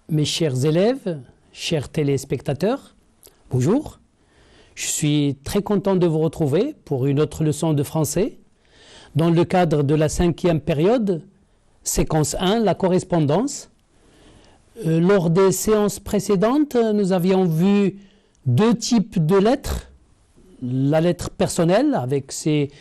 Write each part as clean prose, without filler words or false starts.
Mes chers élèves, chers téléspectateurs, bonjour. Je suis très content de vous retrouver pour une autre leçon de français dans le cadre de la 5e période, séquence 1, la correspondance. Lors des séances précédentes, nous avions vu deux types de lettres. La lettre personnelle avec ses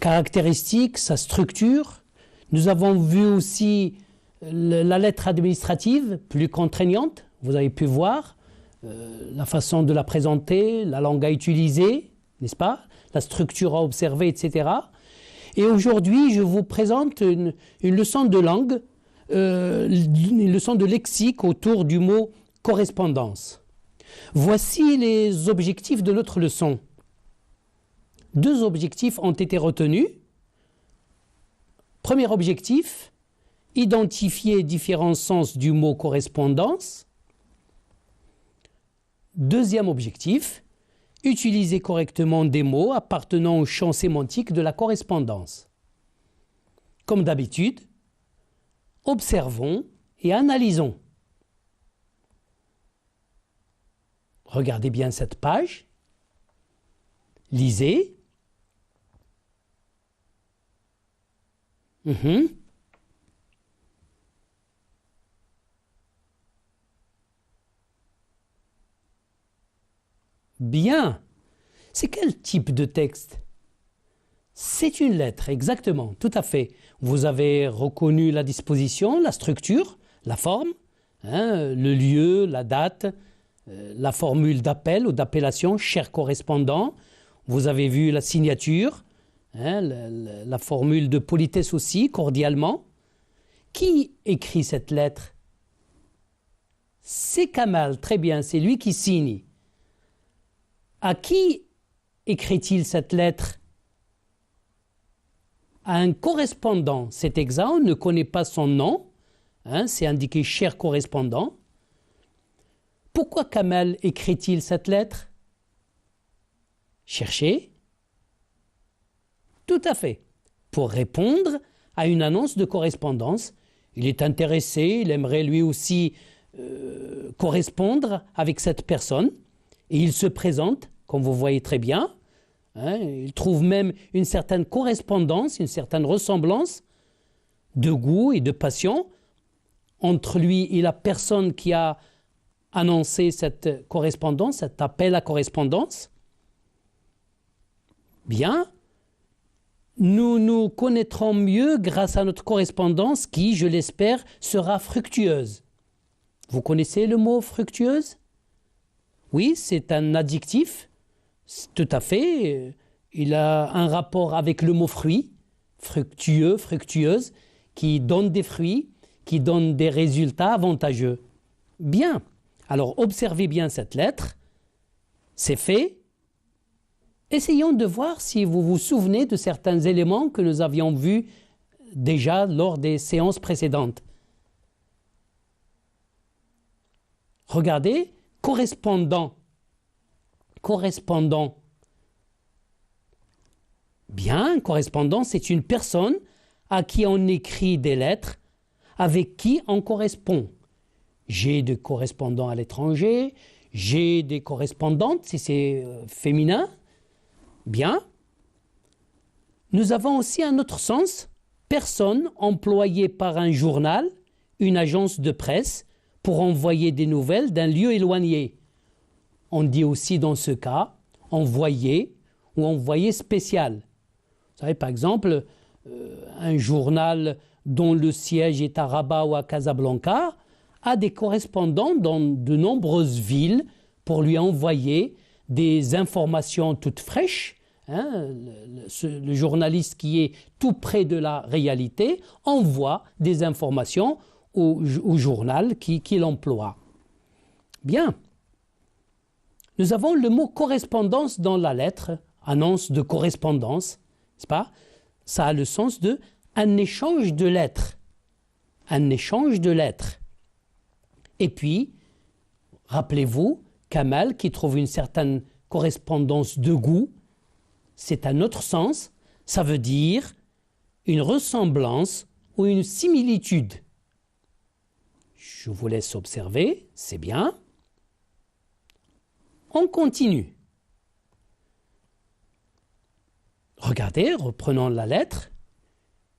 caractéristiques, sa structure. Nous avons vu aussi la lettre administrative, plus contraignante. Vous avez pu voir la façon de la présenter, la langue à utiliser, n'est-ce pas? La structure à observer, etc. Et aujourd'hui, je vous présente une leçon de langue, une leçon de lexique autour du mot correspondance. Voici les objectifs de notre leçon. Deux objectifs ont été retenus. Premier objectif, identifier différents sens du mot correspondance. Deuxième objectif, utiliser correctement des mots appartenant au champ sémantique de la correspondance. Comme d'habitude, observons et analysons. Regardez bien cette page. Lisez. Bien. C'est quel type de texte? C'est une lettre, exactement, tout à fait. Vous avez reconnu la disposition, la structure, la forme, le lieu, la date, la formule d'appel ou d'appellation, cher correspondant. Vous avez vu la signature, la formule de politesse aussi, cordialement. Qui écrit cette lettre? C'est Kamal, très bien, c'est lui qui signe. À qui écrit-il cette lettre? À un correspondant. C'est exact, on ne connaît pas son nom, c'est indiqué cher correspondant. Pourquoi Kamal écrit-il cette lettre? Cherchez. Tout à fait. Pour répondre à une annonce de correspondance. Il est intéressé, il aimerait lui aussi correspondre avec cette personne. Et il se présente, comme vous voyez très bien. Il trouve même une certaine correspondance, une certaine ressemblance de goût et de passion entre lui et la personne qui a annoncé cette correspondance, cet appel à correspondance. Bien, nous nous connaîtrons mieux grâce à notre correspondance qui, je l'espère, sera fructueuse. Vous connaissez le mot fructueuse? Oui, c'est un adjectif, tout à fait. Il a un rapport avec le mot fruit, fructueux, fructueuse, qui donne des fruits, qui donne des résultats avantageux. Bien, alors observez bien cette lettre, c'est fait. Essayons de voir si vous vous souvenez de certains éléments que nous avions vus déjà lors des séances précédentes. Regardez, correspondant. Correspondant. Bien, correspondant, c'est une personne à qui on écrit des lettres, avec qui on correspond. J'ai des correspondants à l'étranger, j'ai des correspondantes, si c'est féminin. Bien. Nous avons aussi un autre sens, personne employée par un journal, une agence de presse, pour envoyer des nouvelles d'un lieu éloigné. On dit aussi dans ce cas envoyé ou envoyé spécial. Vous savez, par exemple, un journal dont le siège est à Rabat ou à Casablanca a des correspondants dans de nombreuses villes pour lui envoyer des informations toutes fraîches. Le journaliste qui est tout près de la réalité envoie des informations au journal qu'il emploie. Bien. Nous avons le mot correspondance dans la lettre, annonce de correspondance, n'est-ce pas? Ça a le sens de un échange de lettres. Un échange de lettres. Et puis, rappelez-vous, Kamal qui trouve une certaine correspondance de goût, c'est un autre sens, ça veut dire une ressemblance ou une similitude. Je vous laisse observer, c'est bien. On continue. Regardez, reprenons la lettre.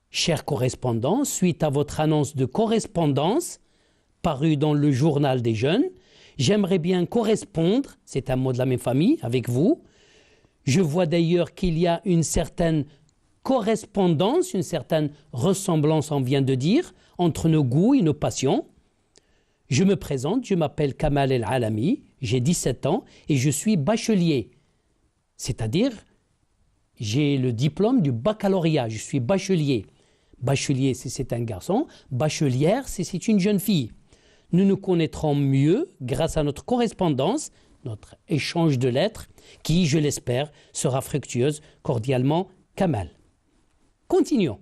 Cher correspondant, suite à votre annonce de correspondance parue dans le journal des jeunes, j'aimerais bien correspondre, c'est un mot de la même famille, avec vous. Je vois d'ailleurs qu'il y a une certaine correspondance, une certaine ressemblance, on vient de dire, entre nos goûts et nos passions. Je me présente, je m'appelle Kamal El Alami, j'ai 17 ans et je suis bachelier. C'est-à-dire, j'ai le diplôme du baccalauréat, je suis bachelier. Bachelier, c'est un garçon. Bachelière, c'est une jeune fille. Nous nous connaîtrons mieux grâce à notre correspondance, notre échange de lettres, qui, je l'espère, sera fructueuse. Cordialement, Kamal. Continuons.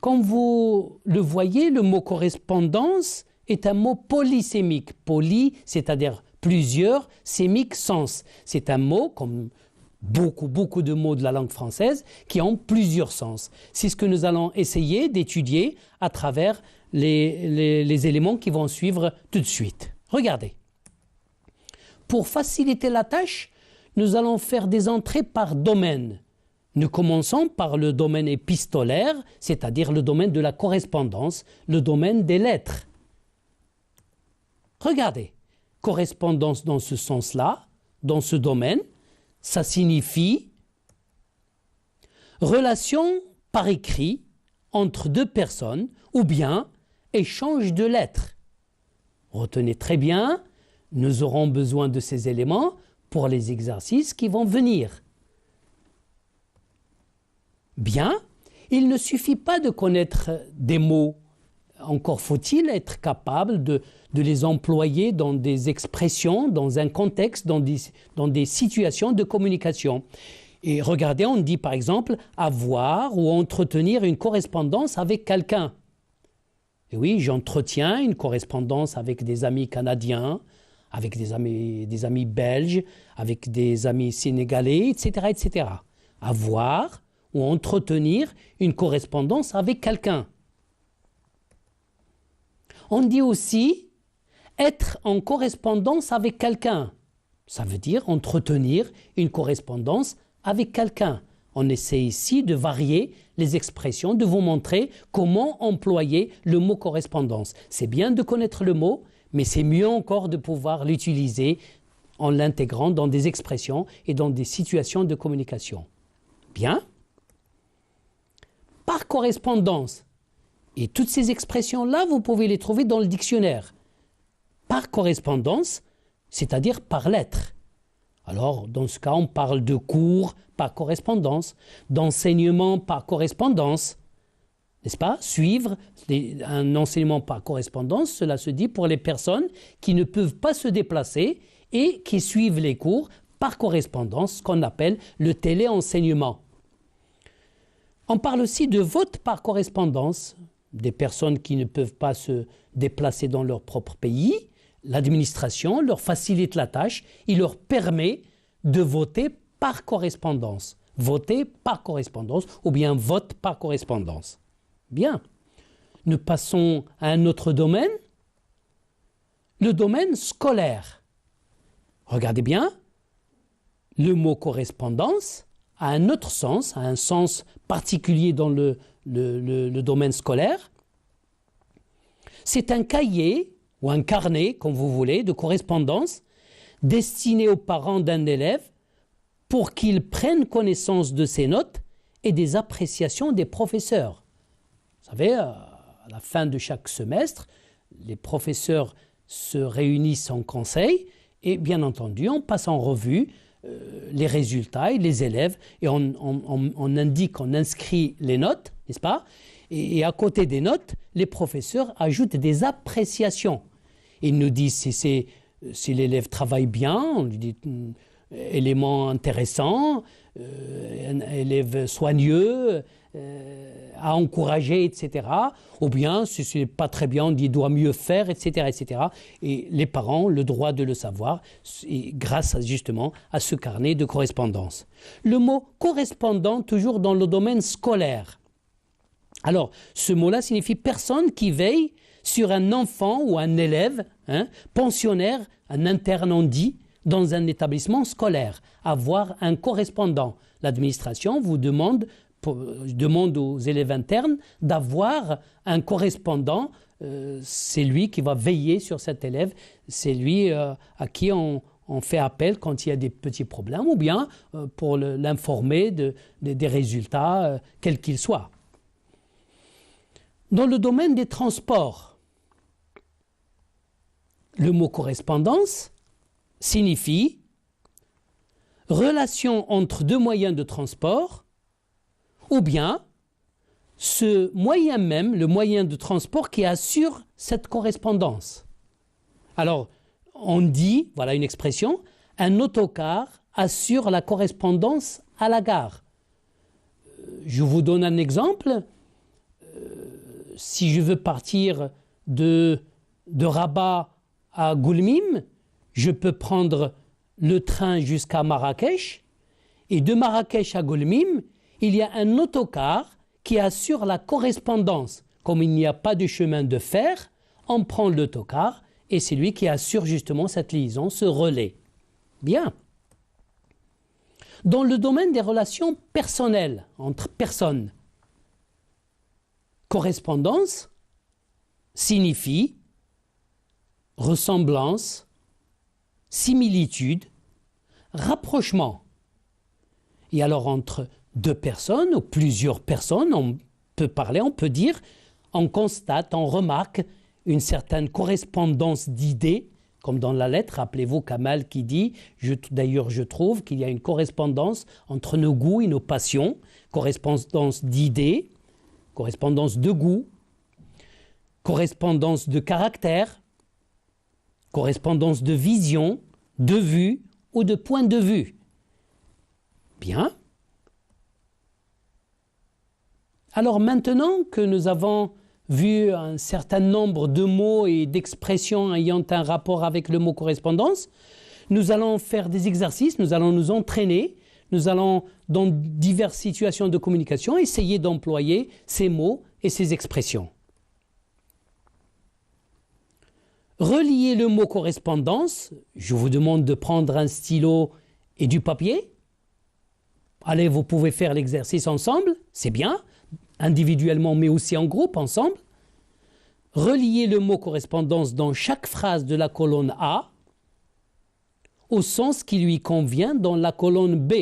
Comme vous le voyez, le mot correspondance est un mot polysémique. Poly, c'est-à-dire plusieurs, sémique, sens. C'est un mot comme beaucoup de mots de la langue française qui ont plusieurs sens. C'est ce que nous allons essayer d'étudier à travers les éléments qui vont suivre tout de suite. Regardez. Pour faciliter la tâche, nous allons faire des entrées par domaine. Nous commençons par le domaine épistolaire, c'est-à-dire le domaine de la correspondance, le domaine des lettres. Regardez, correspondance dans ce sens-là, dans ce domaine, ça signifie relation par écrit entre deux personnes ou bien échange de lettres. Retenez très bien, nous aurons besoin de ces éléments pour les exercices qui vont venir. Bien, il ne suffit pas de connaître des mots. Encore faut-il être capable de les employer dans des expressions, dans un contexte, dans des situations de communication. Et regardez, on dit par exemple avoir ou entretenir une correspondance avec quelqu'un. Et oui, j'entretiens une correspondance avec des amis canadiens, avec des amis belges, avec des amis sénégalais, etc., etc. Avoir ou entretenir une correspondance avec quelqu'un. On dit aussi être en correspondance avec quelqu'un. Ça veut dire entretenir une correspondance avec quelqu'un. On essaie ici de varier les expressions, de vous montrer comment employer le mot correspondance. C'est bien de connaître le mot, mais c'est mieux encore de pouvoir l'utiliser en l'intégrant dans des expressions et dans des situations de communication. Bien. Par correspondance. Et toutes ces expressions-là, vous pouvez les trouver dans le dictionnaire. Par correspondance, c'est-à-dire par lettre. Alors, dans ce cas, on parle de cours par correspondance, d'enseignement par correspondance, n'est-ce pas? Suivre un enseignement par correspondance, cela se dit pour les personnes qui ne peuvent pas se déplacer et qui suivent les cours par correspondance, ce qu'on appelle le téléenseignement. On parle aussi de vote par correspondance, des personnes qui ne peuvent pas se déplacer dans leur propre pays. L'administration leur facilite la tâche, il leur permet de voter par correspondance. Voter par correspondance ou bien vote par correspondance. Bien. Nous passons à un autre domaine, le domaine scolaire. Regardez bien, le mot correspondance a un autre sens, a un sens particulier dans le domaine scolaire. C'est un cahier ou un carnet, comme vous voulez, de correspondance destiné aux parents d'un élève pour qu'ils prennent connaissance de ses notes et des appréciations des professeurs. Vous savez, à la fin de chaque semestre, les professeurs se réunissent en conseil et bien entendu, on passe en revue les résultats et les élèves et on indique, on inscrit les notes, n'est-ce pas? Et à côté des notes, les professeurs ajoutent des appréciations. Ils nous disent si l'élève travaille bien, on lui dit élément intéressant, élève soigneux, à encourager, etc. Ou bien, si ce n'est pas très bien, on dit doit mieux faire, etc., etc. Et les parents ont le droit de le savoir grâce justement à ce carnet de correspondance. Le mot correspondant, toujours dans le domaine scolaire. Alors, ce mot-là signifie personne qui veille sur un enfant ou un élève, pensionnaire, un interne on dit, dans un établissement scolaire, avoir un correspondant. L'administration vous demande aux élèves internes d'avoir un correspondant. C'est lui qui va veiller sur cet élève, c'est lui à qui on fait appel quand il y a des petits problèmes ou bien pour l'informer des résultats, quels qu'ils soient. Dans le domaine des transports, le mot correspondance signifie relation entre deux moyens de transport ou bien ce moyen même, le moyen de transport qui assure cette correspondance. Alors, on dit, voilà une expression, un autocar assure la correspondance à la gare. Je vous donne un exemple. Si je veux partir de Rabat à Goulmim, je peux prendre le train jusqu'à Marrakech et de Marrakech à Goulmim, il y a un autocar qui assure la correspondance. Comme il n'y a pas de chemin de fer, on prend l'autocar et c'est lui qui assure justement cette liaison, ce relais. Bien. Dans le domaine des relations personnelles entre personnes, correspondance signifie ressemblance, similitude, rapprochement. Et alors entre deux personnes ou plusieurs personnes, on peut dire, on constate, on remarque une certaine correspondance d'idées, comme dans la lettre, rappelez-vous Kamal qui dit, d'ailleurs je trouve qu'il y a une correspondance entre nos goûts et nos passions, correspondance d'idées, correspondance de goût, correspondance de caractère, correspondance de vision, de vue ou de point de vue. Bien. Alors maintenant que nous avons vu un certain nombre de mots et d'expressions ayant un rapport avec le mot correspondance, nous allons faire des exercices, nous allons nous entraîner, nous allons dans diverses situations de communication essayer d'employer ces mots et ces expressions. Relier le mot correspondance, je vous demande de prendre un stylo et du papier. Allez, vous pouvez faire l'exercice ensemble, c'est bien, individuellement mais aussi en groupe, ensemble. Relier le mot correspondance dans chaque phrase de la colonne A au sens qui lui convient dans la colonne B.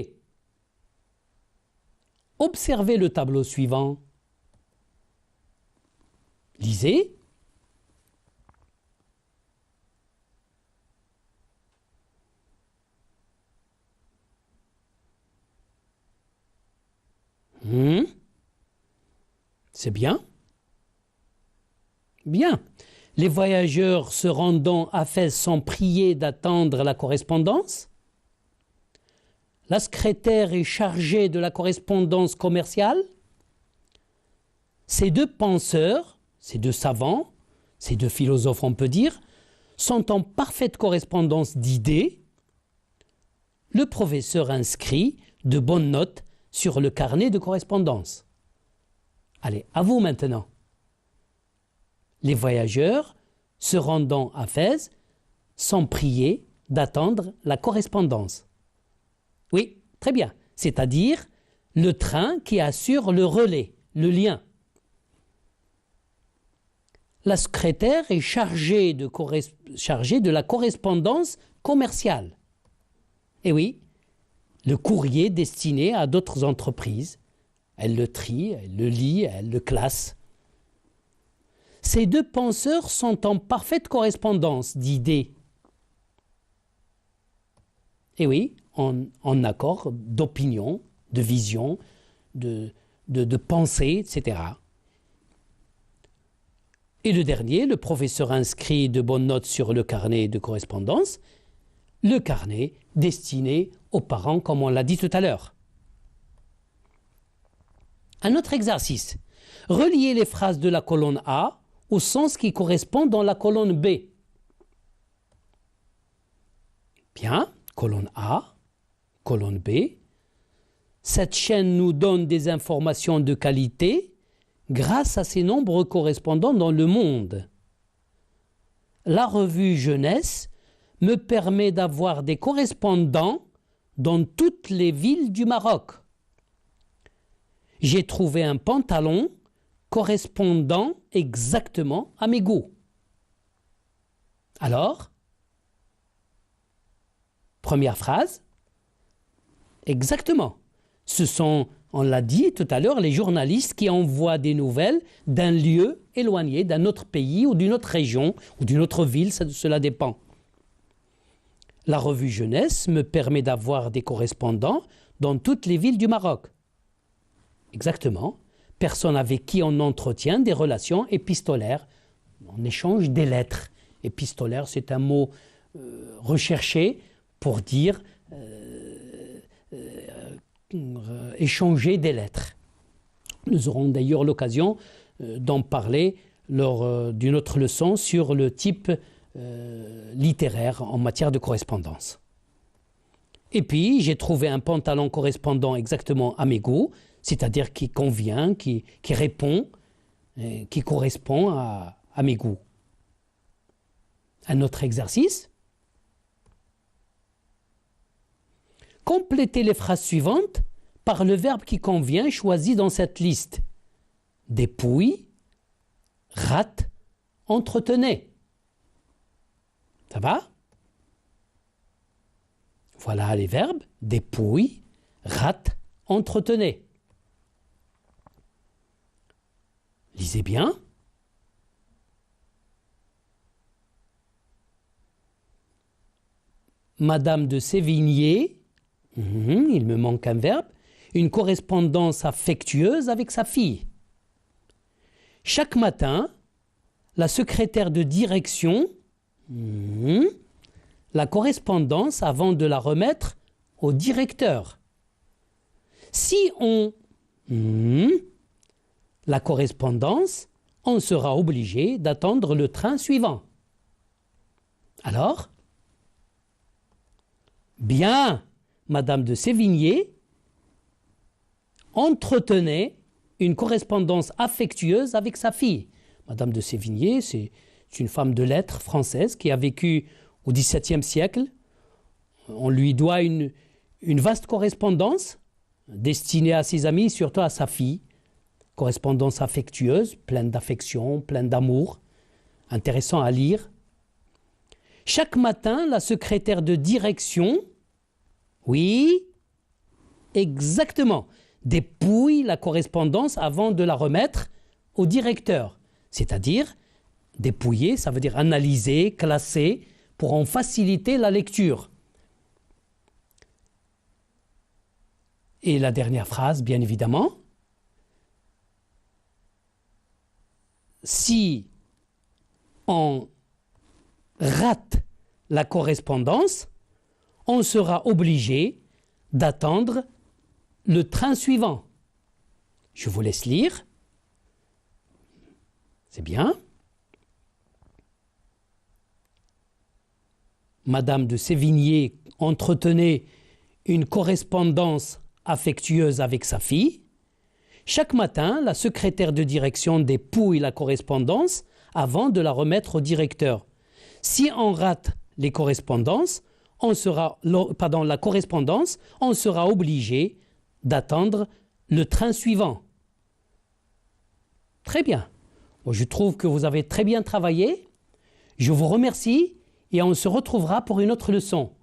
Observez le tableau suivant. Lisez. C'est bien. Bien. Les voyageurs se rendant à Fès sont priés d'attendre la correspondance. La secrétaire est chargée de la correspondance commerciale. Ces deux penseurs, ces deux savants, ces deux philosophes on peut dire, sont en parfaite correspondance d'idées. Le professeur inscrit de bonnes notes sur le carnet de correspondance. Allez, à vous maintenant. Les voyageurs se rendant à Fès sont priés d'attendre la correspondance. Oui, très bien. C'est-à-dire le train qui assure le relais, le lien. La secrétaire est chargée de la correspondance commerciale. Et oui, le courrier destiné à d'autres entreprises. Elle le trie, elle le lit, elle le classe. Ces deux penseurs sont en parfaite correspondance d'idées. Et oui, en accord d'opinion, de vision, de pensée, etc. Et le dernier, le professeur inscrit de bonnes notes sur le carnet de correspondance, le carnet destiné aux parents, comme on l'a dit tout à l'heure. Un autre exercice. Relier les phrases de la colonne A au sens qui correspond dans la colonne B. Bien, colonne A, colonne B. Cette chaîne nous donne des informations de qualité grâce à ses nombreux correspondants dans le monde. La revue Jeunesse me permet d'avoir des correspondants dans toutes les villes du Maroc. J'ai trouvé un pantalon correspondant exactement à mes goûts. Alors, première phrase, exactement. Ce sont, on l'a dit tout à l'heure, les journalistes qui envoient des nouvelles d'un lieu éloigné, d'un autre pays ou d'une autre région ou d'une autre ville, cela dépend. La revue Jeunesse me permet d'avoir des correspondants dans toutes les villes du Maroc. Exactement. Personne avec qui on entretient des relations épistolaires. On échange des lettres. Épistolaire, c'est un mot recherché pour dire échanger des lettres. Nous aurons d'ailleurs l'occasion d'en parler lors d'une autre leçon sur le type littéraire en matière de correspondance. Et puis, j'ai trouvé un pantalon correspondant exactement à mes goûts, c'est-à-dire qui convient, qui répond, qui correspond à mes goûts. Un autre exercice. Complétez les phrases suivantes par le verbe qui convient choisi dans cette liste. Dépouille, rate, entretenez. Ça va? Voilà les verbes. Dépouille, rate, entretenez. Lisez bien. Madame de Sévigné, il me manque un verbe, une correspondance affectueuse avec sa fille. Chaque matin, la secrétaire de direction, la correspondance avant de la remettre au directeur. Si on la correspondance, on sera obligé d'attendre le train suivant. Alors, bien, Madame de Sévigné entretenait une correspondance affectueuse avec sa fille. Madame de Sévigné, c'est une femme de lettres française qui a vécu au XVIIe siècle. On lui doit une vaste correspondance destinée à ses amis, surtout à sa fille. Correspondance affectueuse, pleine d'affection, pleine d'amour, intéressant à lire. Chaque matin, la secrétaire de direction, oui, exactement, dépouille la correspondance avant de la remettre au directeur. C'est-à-dire, dépouiller, ça veut dire analyser, classer, pour en faciliter la lecture. Et la dernière phrase, bien évidemment, si on rate la correspondance, on sera obligé d'attendre le train suivant. Je vous laisse lire. C'est bien. Madame de Sévigné entretenait une correspondance affectueuse avec sa fille. Chaque matin, la secrétaire de direction dépouille la correspondance avant de la remettre au directeur. Si on rate les correspondances, la correspondance, on sera obligé d'attendre le train suivant. Très bien. Je trouve que vous avez très bien travaillé. Je vous remercie et on se retrouvera pour une autre leçon.